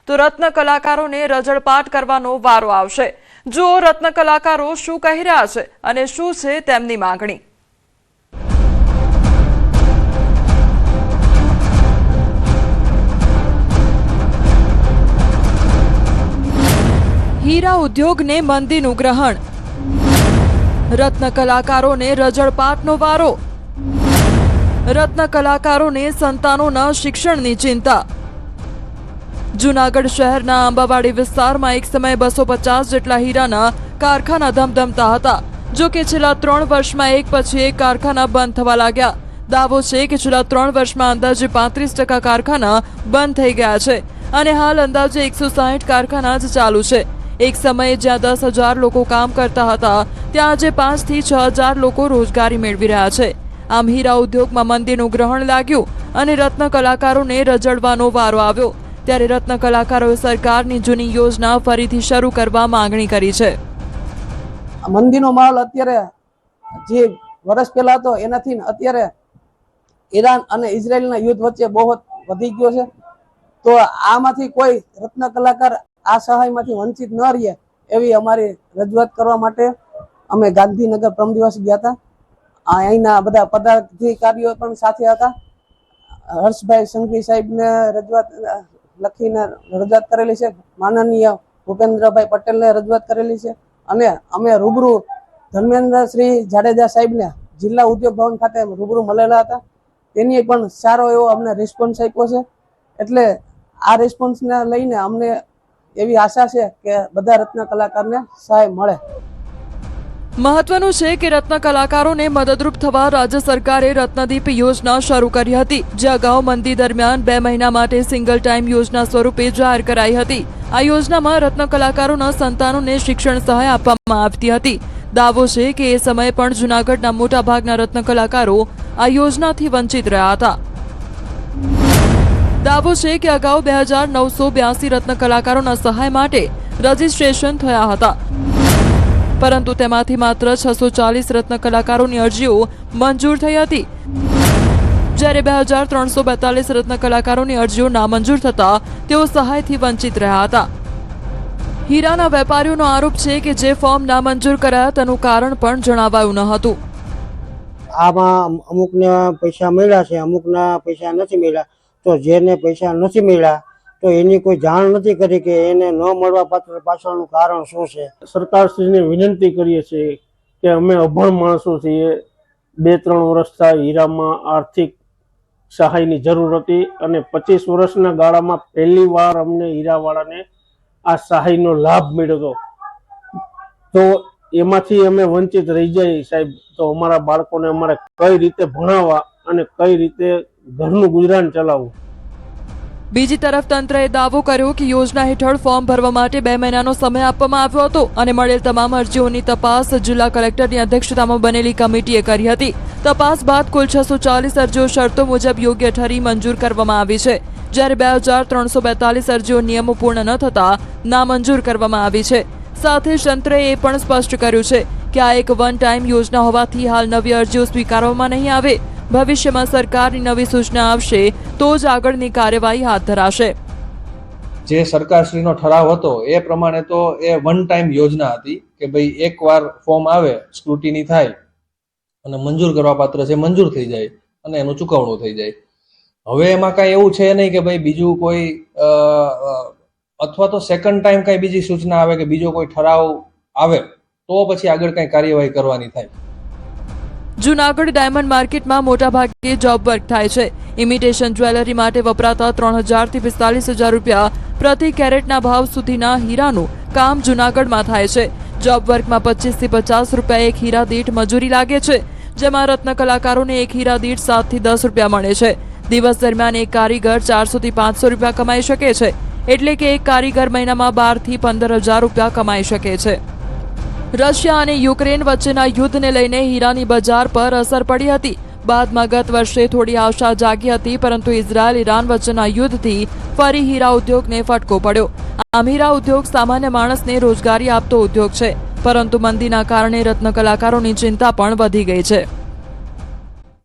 તો રત્ન કલાકારોને રજળપાટ કરવાનો વારો આવશે। જો રત્ન કલાકારો શું કહી રહ્યા છે અને શું છે તેમની માંગણી। हीरा उद्योग ने मंदीનું ગ્રહણ, रत्न कलाकारों ने रजळपाटનો વારો, रत्न कलाकारों ने संतानों शिक्षणની चिंता। जूनागढ़ शहरना आंबावाड़ी विस्तार में एक समय 250 जेटला हीराना कारखाना धमधमता हता। जो कि छेल्ला 3 वर्ष में एक पछी एक कारखाना बंद थवा लाग्या। दावो छे कि छेल्ला 3 वर्ष में अंदाजे 35% कारखाना बंद थई गया छे अने हाल अंदाजे 160 कारखाना ज चालू छे। एक समय ज्यां 10,000 लोग काम करता हता त्यां आजे 5 થી 6,000 लोग रोजगारी मेळवी रह्या छे। आम हीरा उद्योग में मंदीનું ग्रहण लाग्યું અને रत्न कलाकारोने रजळવાનો वारो આવ્યો ત્યારે रत्न कलाकारोए सरकारनी जूनी योजना फरीथी शरू करवा मांगणी करी छे। मंदीनो माहोल अत्यारे जे वर्ष पहेला હતો એનાથી અત્યારે ઈરાન અને ઇઝરાયલના યુદ્ધ વચ્ચે બહુ વધી ગયો છે। તો આમાંથી કોઈ રત્ન કલાકાર આ સહાયમાંથી વંચિત ન રહે એવી અમારી રજૂઆત કરવા માટે અમે ગાંધીનગર પ્રમ દિવસ ગયા હતા। અહીંના બધા પદાધિકારીઓ પણ સાથે હતા। હર્ષભાઈ સંઘવી સાહેબને રજૂઆત લખીને રજૂઆત કરેલી છે। માનનીય ભૂપેન્દ્રભાઈ પટેલને રજૂઆત કરેલી છે અને અમે રૂબરૂ ધર્મેન્દ્ર શ્રી જાડેજા સાહેબને જિલ્લા ઉદ્યોગ ભવન ખાતે રૂબરૂ મળેલા હતા। તેની પણ સારો એવો અમને રિસ્પોન્સ આપ્યો છે। એટલે આ રિસ્પોન્સને લઈને અમને એવી આશા છે કે બધા રત્ન કલાકારને સહાય મળે। महत्वનું છે કે रत्न कलाकारोने मददरूप थवा राज्य सरकारे रत्नदीप योजना शुरू करी हती। जे अगाऊ मंदी दरमियान 2 महीना माटे सिंगल टाइम योजना स्वरूपे जाहिर कराई हती। आ योजनामां रत्न कलाकारोना संतानोने शिक्षण सहाय आपवामां आवती हती। दावो छे के ए समये पण जूनागढ़ना मोटा भागना रत्न कलाकारो आ योजनाथी वंचित रह्या हता। दावो छे के अगाऊ 2982 रत्न कलाकारोना सहाय माटे रजिस्ट्रेशन थया हता परंतु तेमांथी मात्र 640 रत्न कलाकारोनी अरजीओ मंजूर थई हती ज्यारे 2342 रत्न कलाकारोनी अरजीओ नामंजूर थता तेओ सहायथी वंचित रह्या हता। हीराना वेपारीओनो आरोप छे के जे फॉर्म नामंजूर कराया तेनुं कारण पण जणावायुं न हतुं। आमां अमुकने पैसा मळ्या छे, अमुकना पैसा नथी मळ्या। तो जेने पैसा नहीं मिला तो एनी कोई जाण नहीं करी कि एने न मळवा पाछळनुं कारण शुं छे। सरकारश्रीने विनंती करीए छे कि अमे अभण माणसो छीए। 2-3 वर्षथी हीरामां आर्थिक सहायनी जरूर हती अने 25 वर्षना गाळामां पहेली वार अमने हीरावाळाने आ सहायनो लाभ मळ्यो हतो। तो एमांथी अमे वंचित रही जाय साहेब तो अमारा बाळकोने अमारे कई रीते भणाववा अने कई रीते घरનું ગુજરાન ચલાવવું। બીજી તરફ તંત્રએ દાવો કર્યો કે યોજના હેઠળ ફોર્મ ભરવા માટે 2 મહિનાનો સમય આપવામાં આવ્યો હતો અને મળેલ તમામ અરજીઓની તપાસ જિલ્લા કલેક્ટરની અધ્યક્ષતામાં બનેલી કમિટીએ કરી હતી। તપાસ બાદ કુલ 640 અરજીઓ શરતો મુજબ યોગ્ય ઠરી મંજૂર કરવામાં આવી છે જ્યારે 2342 અરજીઓ નિયમો પૂર્ણ ન થતા નામંજૂર કરવામાં આવી છે। સાથે જ તંત્રએ એ પણ સ્પષ્ટ કર્યું છે કે આ એક વન ટાઈમ યોજના હોવાથી હાલ નવી અરજીઓ સ્વીકારવામાં નહીં આવે। भविष्य में सरकार की नवी सूचना आवशे तो ज आगळनी कार्यवाही हाथ धराशे। जे सरकारश्रीनो ठराव हतो ए प्रमाणे तो ए वन टाइम योजना हती के भाई एक वार फॉर्म आवे स्क्रूटिनी थाय अने मंजूर करवा पात्र छे मंजूर थई जाय अने एनुं चुकवणुं थई जाय। हवे एमां कांई एवुं छे नहीं के भाई बीजुं कोई अथवा तो सेकंड टाइम कांई बीजी सूचना आवे के बीजो कोई ठराव आवे तो पछी आगळ कांई कार्यवाही करवानी थाय। जूनागढ़ डायमंड मार्केट में मोटा भागे जॉब वर्क थाय छे। इमिटेशन ज्वेलरी माटे वपराता 3000 થી 45000 रूपिया प्रति कैरेटना भाव सुधीना हीरानुं काम जूनागढ़ में थाय छे। जॉब वर्क में 25 થી 50 रूपिया एक हीरा दीठ मजूरी लागे छे जेमां रत्न कलाकारोने एक हीरा दीठ 7 થી 10 रूपिया मळे छे। दिवस दरमियान एक कारीगर 400 થી 500 रूपिया कमाई शके छे एटले के एक कारीगर महीनामां 12 થી 15000 रूपिया कमाई शके छे। रशिया और यूक्रेन वच्चेना युद्धने लईने हीरानी बजार पर असर पड़ी हती। बादमां गत वर्षे थोड़ी आशा जागी हती परंतु इजरायल ईरान वच्चेना युद्धथी फरी हीरा उद्योगने फटको पड्यो। आम हीरा उद्योग सामान्य माणसने रोजगारी आपतो उद्योग छे परंतु मंदीना कारणे रत्न कलाकारोनी चिंता पण वधी गई छे।